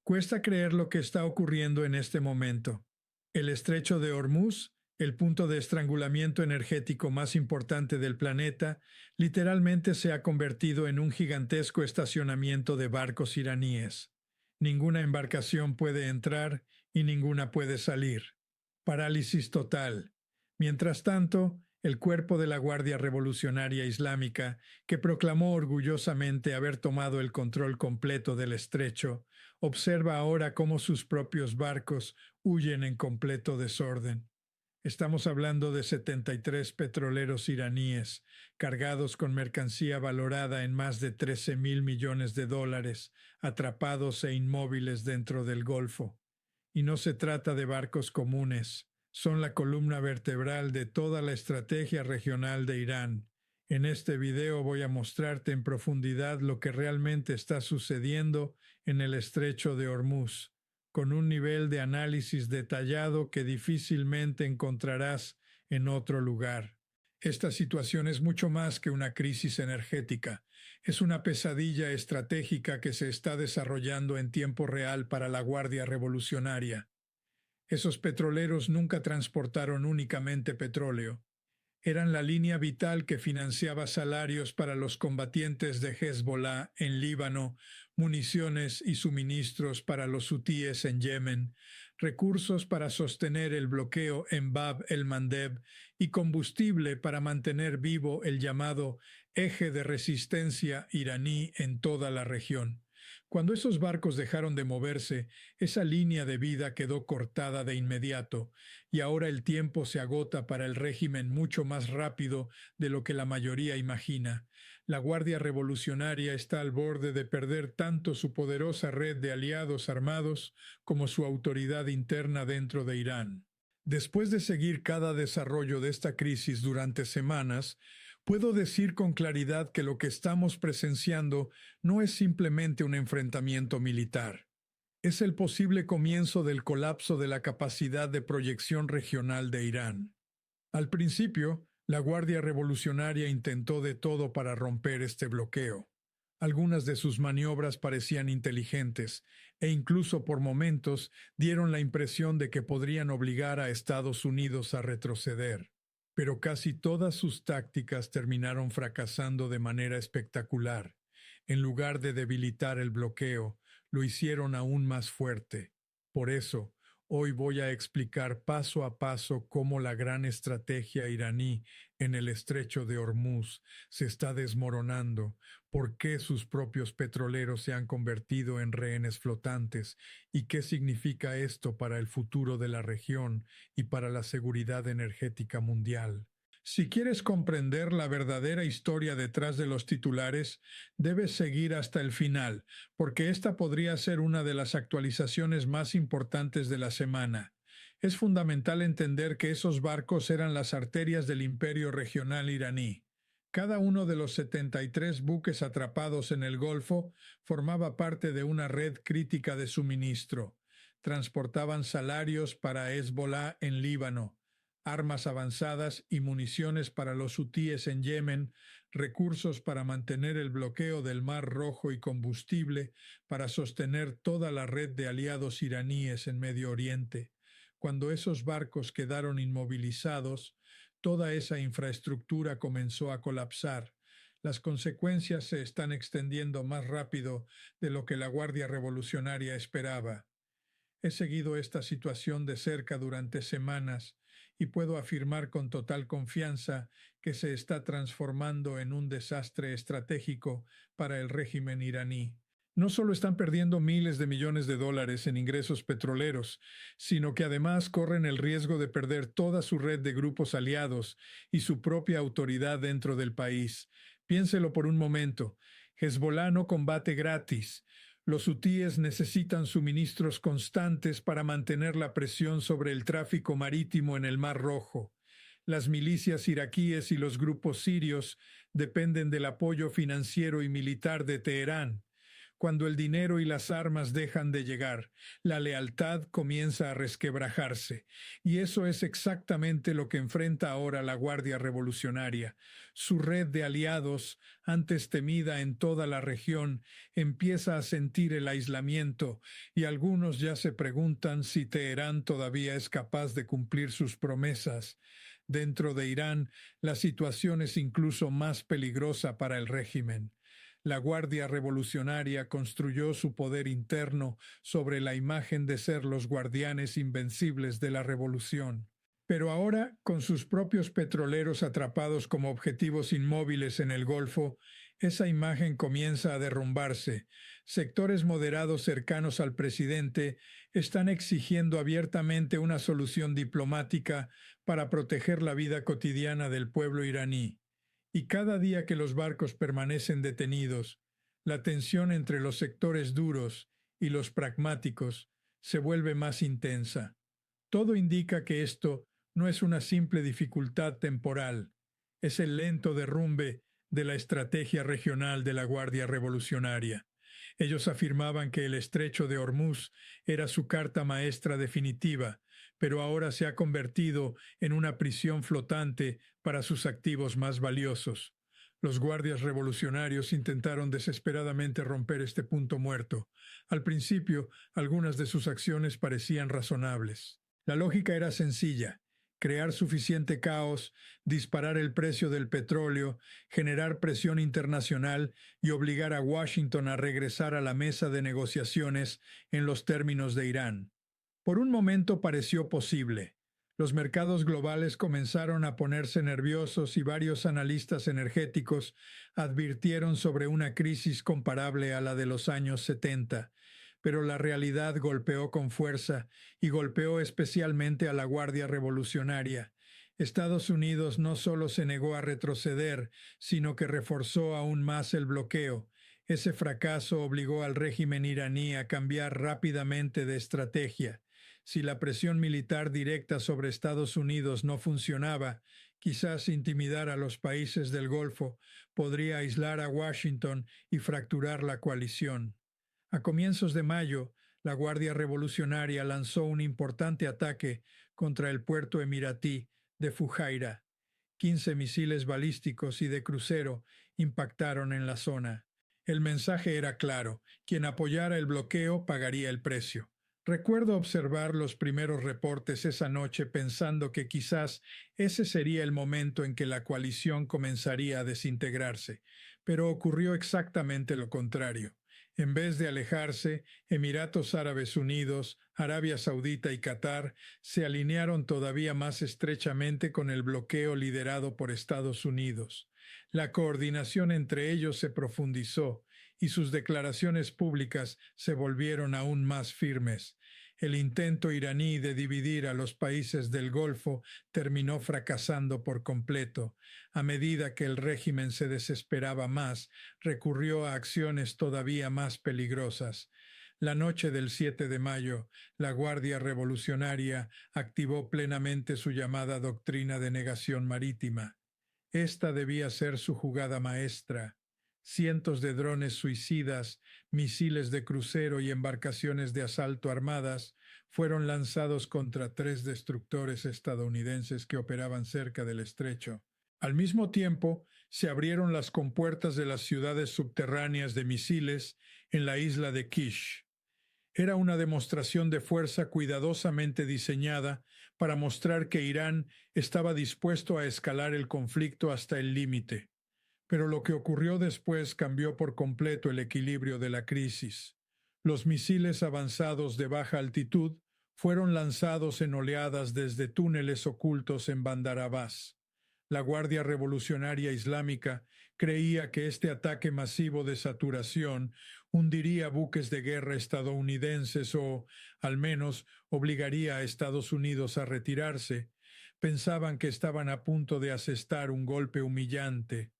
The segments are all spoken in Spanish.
Cuesta creer lo que está ocurriendo en este momento. El estrecho de Hormuz, el punto de estrangulamiento energético más importante del planeta, literalmente se ha convertido en un gigantesco estacionamiento de barcos iraníes. Ninguna embarcación puede entrar y ninguna puede salir. Parálisis total. Mientras tanto, el cuerpo de la Guardia Revolucionaria Islámica, que proclamó orgullosamente haber tomado el control completo del estrecho, observa ahora cómo sus propios barcos huyen en completo desorden. Estamos hablando de 73 petroleros iraníes, cargados con mercancía valorada en más de 13.000 millones de dólares, atrapados e inmóviles dentro del Golfo. Y no se trata de barcos comunes, son la columna vertebral de toda la estrategia regional de Irán. En este video voy a mostrarte en profundidad lo que realmente está sucediendo en el estrecho de Hormuz, con un nivel de análisis detallado que difícilmente encontrarás en otro lugar. Esta situación es mucho más que una crisis energética. Es una pesadilla estratégica que se está desarrollando en tiempo real para la Guardia Revolucionaria. Esos petroleros nunca transportaron únicamente petróleo. Eran la línea vital que financiaba salarios para los combatientes de Hezbollah en Líbano, municiones y suministros para los hutíes en Yemen, recursos para sostener el bloqueo en Bab el-Mandeb y combustible para mantener vivo el llamado eje de resistencia iraní en toda la región. Cuando esos barcos dejaron de moverse, esa línea de vida quedó cortada de inmediato, y ahora el tiempo se agota para el régimen mucho más rápido de lo que la mayoría imagina. La Guardia Revolucionaria está al borde de perder tanto su poderosa red de aliados armados como su autoridad interna dentro de Irán. Después de seguir cada desarrollo de esta crisis durante semanas, puedo decir con claridad que lo que estamos presenciando no es simplemente un enfrentamiento militar. Es el posible comienzo del colapso de la capacidad de proyección regional de Irán. Al principio, la Guardia Revolucionaria intentó de todo para romper este bloqueo. Algunas de sus maniobras parecían inteligentes e incluso por momentos dieron la impresión de que podrían obligar a Estados Unidos a retroceder. Pero casi todas sus tácticas terminaron fracasando de manera espectacular. En lugar de debilitar el bloqueo, lo hicieron aún más fuerte. Por eso, hoy voy a explicar paso a paso cómo la gran estrategia iraní en el estrecho de Hormuz se está desmoronando, por qué sus propios petroleros se han convertido en rehenes flotantes y qué significa esto para el futuro de la región y para la seguridad energética mundial. Si quieres comprender la verdadera historia detrás de los titulares, debes seguir hasta el final, porque esta podría ser una de las actualizaciones más importantes de la semana. Es fundamental entender que esos barcos eran las arterias del imperio regional iraní. Cada uno de los 73 buques atrapados en el Golfo formaba parte de una red crítica de suministro. Transportaban salarios para Hezbollah en Líbano, armas avanzadas y municiones para los hutíes en Yemen, recursos para mantener el bloqueo del Mar Rojo y combustible para sostener toda la red de aliados iraníes en Medio Oriente. Cuando esos barcos quedaron inmovilizados, toda esa infraestructura comenzó a colapsar. Las consecuencias se están extendiendo más rápido de lo que la Guardia Revolucionaria esperaba. He seguido esta situación de cerca durante semanas y puedo afirmar con total confianza que se está transformando en un desastre estratégico para el régimen iraní. No solo están perdiendo miles de millones de dólares en ingresos petroleros, sino que además corren el riesgo de perder toda su red de grupos aliados y su propia autoridad dentro del país. Piénselo por un momento. Hezbollah no combate gratis. Los hutíes necesitan suministros constantes para mantener la presión sobre el tráfico marítimo en el Mar Rojo. Las milicias iraquíes y los grupos sirios dependen del apoyo financiero y militar de Teherán. Cuando el dinero y las armas dejan de llegar, la lealtad comienza a resquebrajarse. Y eso es exactamente lo que enfrenta ahora la Guardia Revolucionaria. Su red de aliados, antes temida en toda la región, empieza a sentir el aislamiento, y algunos ya se preguntan si Teherán todavía es capaz de cumplir sus promesas. Dentro de Irán, la situación es incluso más peligrosa para el régimen. La Guardia Revolucionaria construyó su poder interno sobre la imagen de ser los guardianes invencibles de la revolución. Pero ahora, con sus propios petroleros atrapados como objetivos inmóviles en el Golfo, esa imagen comienza a derrumbarse. Sectores moderados cercanos al presidente están exigiendo abiertamente una solución diplomática para proteger la vida cotidiana del pueblo iraní. Y cada día que los barcos permanecen detenidos, la tensión entre los sectores duros y los pragmáticos se vuelve más intensa. Todo indica que esto no es una simple dificultad temporal, es el lento derrumbe de la estrategia regional de la Guardia Revolucionaria. Ellos afirmaban que el estrecho de Hormuz era su carta maestra definitiva, pero ahora se ha convertido en una prisión flotante para sus activos más valiosos. Los guardias revolucionarios intentaron desesperadamente romper este punto muerto. Al principio, algunas de sus acciones parecían razonables. La lógica era sencilla: crear suficiente caos, disparar el precio del petróleo, generar presión internacional y obligar a Washington a regresar a la mesa de negociaciones en los términos de Irán. Por un momento pareció posible. Los mercados globales comenzaron a ponerse nerviosos y varios analistas energéticos advirtieron sobre una crisis comparable a la de los años 70. Pero la realidad golpeó con fuerza y golpeó especialmente a la Guardia Revolucionaria. Estados Unidos no solo se negó a retroceder, sino que reforzó aún más el bloqueo. Ese fracaso obligó al régimen iraní a cambiar rápidamente de estrategia. Si la presión militar directa sobre Estados Unidos no funcionaba, quizás intimidar a los países del Golfo podría aislar a Washington y fracturar la coalición. A comienzos de mayo, la Guardia Revolucionaria lanzó un importante ataque contra el puerto emiratí de Fujairah. 15 misiles balísticos y de crucero impactaron en la zona. El mensaje era claro: quien apoyara el bloqueo pagaría el precio. Recuerdo observar los primeros reportes esa noche pensando que quizás ese sería el momento en que la coalición comenzaría a desintegrarse, pero ocurrió exactamente lo contrario. En vez de alejarse, Emiratos Árabes Unidos, Arabia Saudita y Qatar se alinearon todavía más estrechamente con el bloqueo liderado por Estados Unidos. La coordinación entre ellos se profundizó y sus declaraciones públicas se volvieron aún más firmes. El intento iraní de dividir a los países del Golfo terminó fracasando por completo. A medida que el régimen se desesperaba más, recurrió a acciones todavía más peligrosas. La noche del 7 de mayo, la Guardia Revolucionaria activó plenamente su llamada doctrina de negación marítima. Esta debía ser su jugada maestra. Cientos de drones suicidas, misiles de crucero y embarcaciones de asalto armadas fueron lanzados contra 3 destructores estadounidenses que operaban cerca del estrecho. Al mismo tiempo, se abrieron las compuertas de las ciudades subterráneas de misiles en la isla de Kish. Era una demostración de fuerza cuidadosamente diseñada para mostrar que Irán estaba dispuesto a escalar el conflicto hasta el límite. Pero lo que ocurrió después cambió por completo el equilibrio de la crisis. Los misiles avanzados de baja altitud fueron lanzados en oleadas desde túneles ocultos en Bandar Abbas. La Guardia Revolucionaria Islámica creía que este ataque masivo de saturación hundiría buques de guerra estadounidenses o, al menos, obligaría a Estados Unidos a retirarse. Pensaban que estaban a punto de asestar un golpe humillante.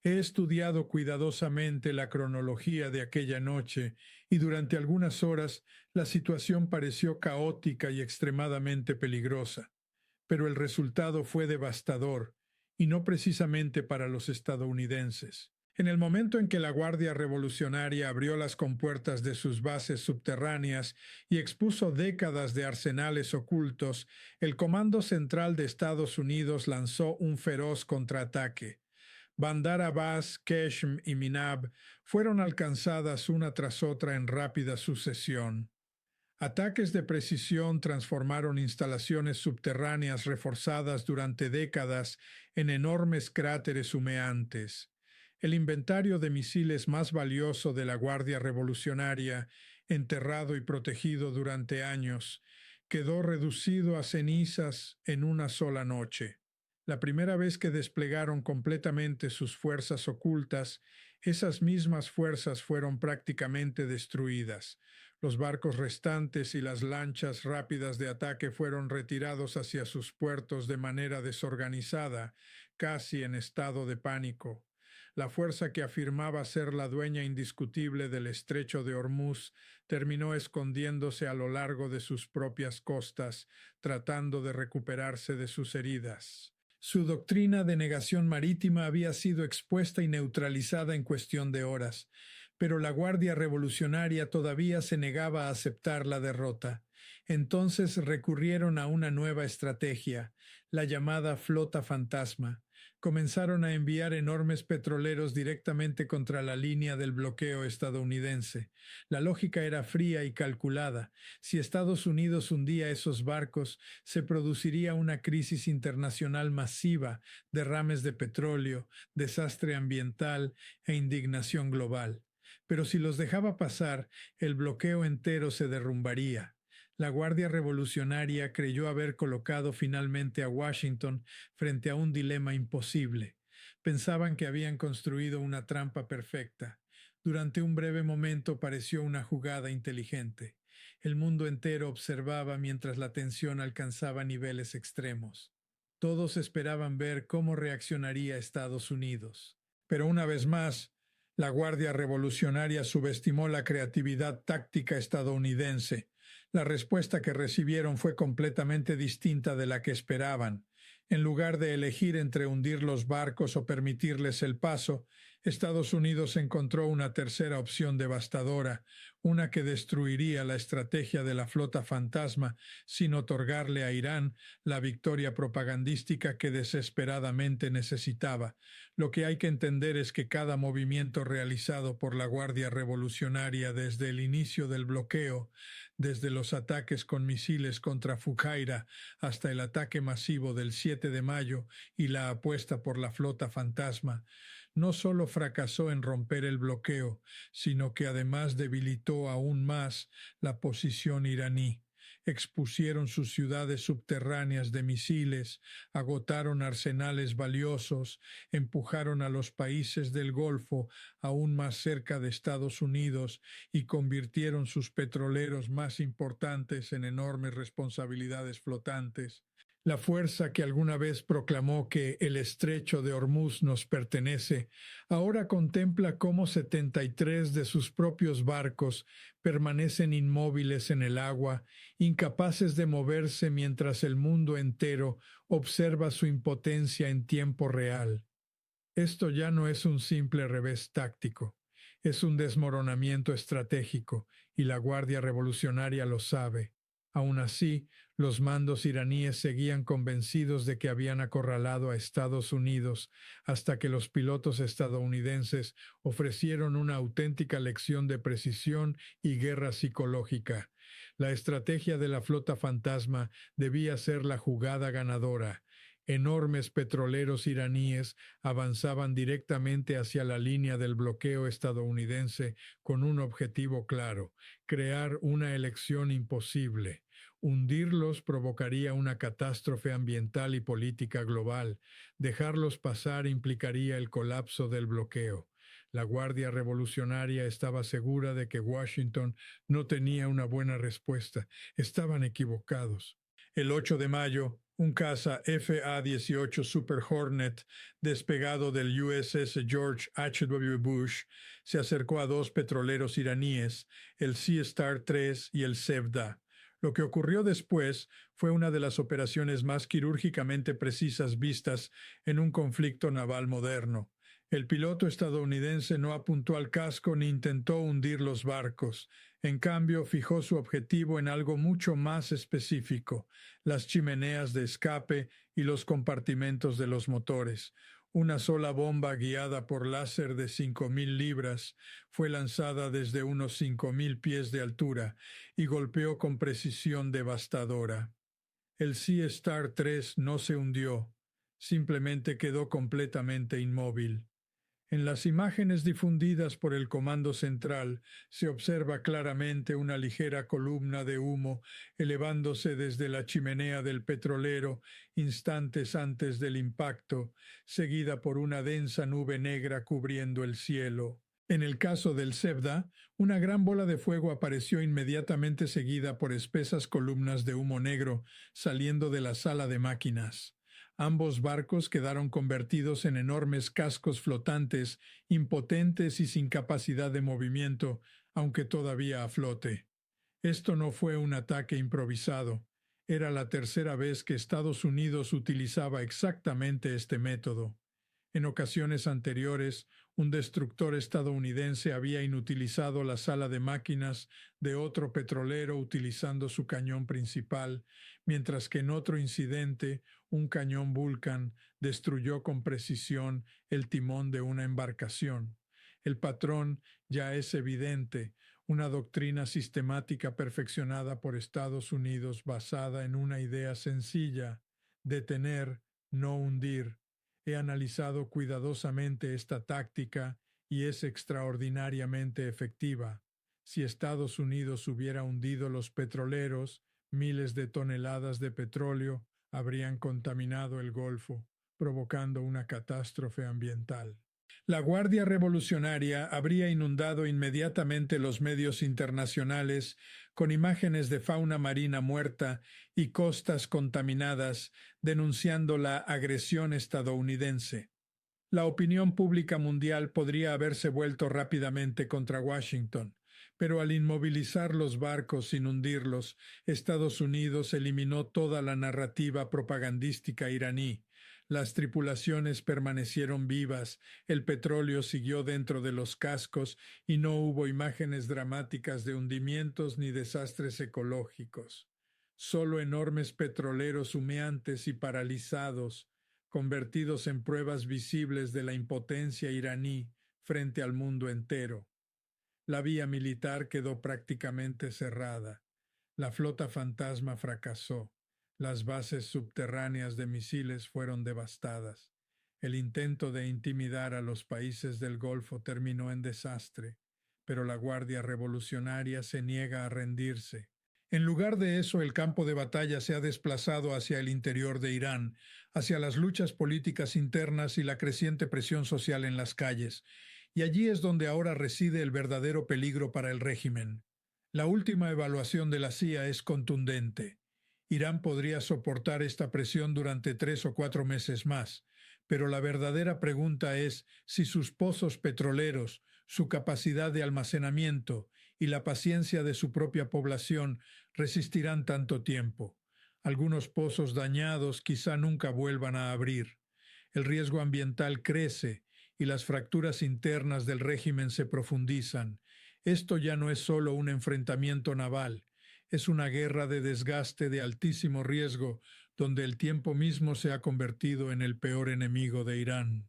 He estudiado cuidadosamente la cronología de aquella noche y durante algunas horas la situación pareció caótica y extremadamente peligrosa. Pero el resultado fue devastador, y no precisamente para los estadounidenses. En el momento en que la Guardia Revolucionaria abrió las compuertas de sus bases subterráneas y expuso décadas de arsenales ocultos, el Comando Central de Estados Unidos lanzó un feroz contraataque. Bandar Abbas, Qeshm y Minab fueron alcanzadas una tras otra en rápida sucesión. Ataques de precisión transformaron instalaciones subterráneas reforzadas durante décadas en enormes cráteres humeantes. El inventario de misiles más valioso de la Guardia Revolucionaria, enterrado y protegido durante años, quedó reducido a cenizas en una sola noche. La primera vez que desplegaron completamente sus fuerzas ocultas, esas mismas fuerzas fueron prácticamente destruidas. Los barcos restantes y las lanchas rápidas de ataque fueron retirados hacia sus puertos de manera desorganizada, casi en estado de pánico. La fuerza que afirmaba ser la dueña indiscutible del estrecho de Hormuz terminó escondiéndose a lo largo de sus propias costas, tratando de recuperarse de sus heridas. Su doctrina de negación marítima había sido expuesta y neutralizada en cuestión de horas, pero la Guardia Revolucionaria todavía se negaba a aceptar la derrota. Entonces recurrieron a una nueva estrategia, la llamada flota fantasma. Comenzaron a enviar enormes petroleros directamente contra la línea del bloqueo estadounidense. La lógica era fría y calculada. Si Estados Unidos hundía esos barcos, se produciría una crisis internacional masiva, derrames de petróleo, desastre ambiental e indignación global. Pero si los dejaba pasar, el bloqueo entero se derrumbaría. La Guardia Revolucionaria creyó haber colocado finalmente a Washington frente a un dilema imposible. Pensaban que habían construido una trampa perfecta. Durante un breve momento pareció una jugada inteligente. El mundo entero observaba mientras la tensión alcanzaba niveles extremos. Todos esperaban ver cómo reaccionaría Estados Unidos. Pero una vez más, la Guardia Revolucionaria subestimó la creatividad táctica estadounidense. La respuesta que recibieron fue completamente distinta de la que esperaban. En lugar de elegir entre hundir los barcos o permitirles el paso, Estados Unidos encontró una tercera opción devastadora, una que destruiría la estrategia de la flota fantasma sin otorgarle a Irán la victoria propagandística que desesperadamente necesitaba. Lo que hay que entender es que cada movimiento realizado por la Guardia Revolucionaria desde el inicio del bloqueo, desde los ataques con misiles contra Fujairah hasta el ataque masivo del 7 de mayo y la apuesta por la flota fantasma, no solo fracasó en romper el bloqueo, sino que además debilitó aún más la posición iraní. Expusieron sus ciudades subterráneas de misiles, agotaron arsenales valiosos, empujaron a los países del Golfo aún más cerca de Estados Unidos y convirtieron sus petroleros más importantes en enormes responsabilidades flotantes. La fuerza que alguna vez proclamó que el estrecho de Hormuz nos pertenece, ahora contempla cómo 73 de sus propios barcos permanecen inmóviles en el agua, incapaces de moverse mientras el mundo entero observa su impotencia en tiempo real. Esto ya no es un simple revés táctico, es un desmoronamiento estratégico, y la Guardia Revolucionaria lo sabe. Aun así, los mandos iraníes seguían convencidos de que habían acorralado a Estados Unidos hasta que los pilotos estadounidenses ofrecieron una auténtica lección de precisión y guerra psicológica. La estrategia de la flota fantasma debía ser la jugada ganadora. Enormes petroleros iraníes avanzaban directamente hacia la línea del bloqueo estadounidense con un objetivo claro: crear una elección imposible. Hundirlos provocaría una catástrofe ambiental y política global. Dejarlos pasar implicaría el colapso del bloqueo. La Guardia Revolucionaria estaba segura de que Washington no tenía una buena respuesta. Estaban equivocados. El 8 de mayo, un caza FA-18 Super Hornet, despegado del USS George H.W. Bush, se acercó a dos petroleros iraníes, el Sea Star 3 y el Sevda. Lo que ocurrió después fue una de las operaciones más quirúrgicamente precisas vistas en un conflicto naval moderno. El piloto estadounidense no apuntó al casco ni intentó hundir los barcos. En cambio, fijó su objetivo en algo mucho más específico: las chimeneas de escape y los compartimentos de los motores. Una sola bomba guiada por láser de 5.000 libras fue lanzada desde unos 5.000 pies de altura y golpeó con precisión devastadora. El Sea Star 3 no se hundió, simplemente quedó completamente inmóvil. En las imágenes difundidas por el Comando Central se observa claramente una ligera columna de humo elevándose desde la chimenea del petrolero instantes antes del impacto, seguida por una densa nube negra cubriendo el cielo. En el caso del Cebda, una gran bola de fuego apareció inmediatamente seguida por espesas columnas de humo negro saliendo de la sala de máquinas. Ambos barcos quedaron convertidos en enormes cascos flotantes, impotentes y sin capacidad de movimiento, aunque todavía a flote. Esto no fue un ataque improvisado. Era la tercera vez que Estados Unidos utilizaba exactamente este método. En ocasiones anteriores, un destructor estadounidense había inutilizado la sala de máquinas de otro petrolero utilizando su cañón principal, mientras que en otro incidente, un cañón Vulcan destruyó con precisión el timón de una embarcación. El patrón ya es evidente: una doctrina sistemática perfeccionada por Estados Unidos basada en una idea sencilla: detener, no hundir. He analizado cuidadosamente esta táctica y es extraordinariamente efectiva. Si Estados Unidos hubiera hundido los petroleros, miles de toneladas de petróleo habrían contaminado el Golfo, provocando una catástrofe ambiental. La Guardia Revolucionaria habría inundado inmediatamente los medios internacionales con imágenes de fauna marina muerta y costas contaminadas, denunciando la agresión estadounidense. La opinión pública mundial podría haberse vuelto rápidamente contra Washington, pero al inmovilizar los barcos sin hundirlos, Estados Unidos eliminó toda la narrativa propagandística iraní. Las tripulaciones permanecieron vivas, el petróleo siguió dentro de los cascos y no hubo imágenes dramáticas de hundimientos ni desastres ecológicos. Solo enormes petroleros humeantes y paralizados, convertidos en pruebas visibles de la impotencia iraní frente al mundo entero. La vía militar quedó prácticamente cerrada. La flota fantasma fracasó. Las bases subterráneas de misiles fueron devastadas. El intento de intimidar a los países del Golfo terminó en desastre, pero la Guardia Revolucionaria se niega a rendirse. En lugar de eso, el campo de batalla se ha desplazado hacia el interior de Irán, hacia las luchas políticas internas y la creciente presión social en las calles. Y allí es donde ahora reside el verdadero peligro para el régimen. La última evaluación de la CIA es contundente. Irán podría soportar esta presión durante 3 o 4 meses más, pero la verdadera pregunta es si sus pozos petroleros, su capacidad de almacenamiento y la paciencia de su propia población resistirán tanto tiempo. Algunos pozos dañados quizá nunca vuelvan a abrir. El riesgo ambiental crece y las fracturas internas del régimen se profundizan. Esto ya no es solo un enfrentamiento naval, es una guerra de desgaste de altísimo riesgo, donde el tiempo mismo se ha convertido en el peor enemigo de Irán.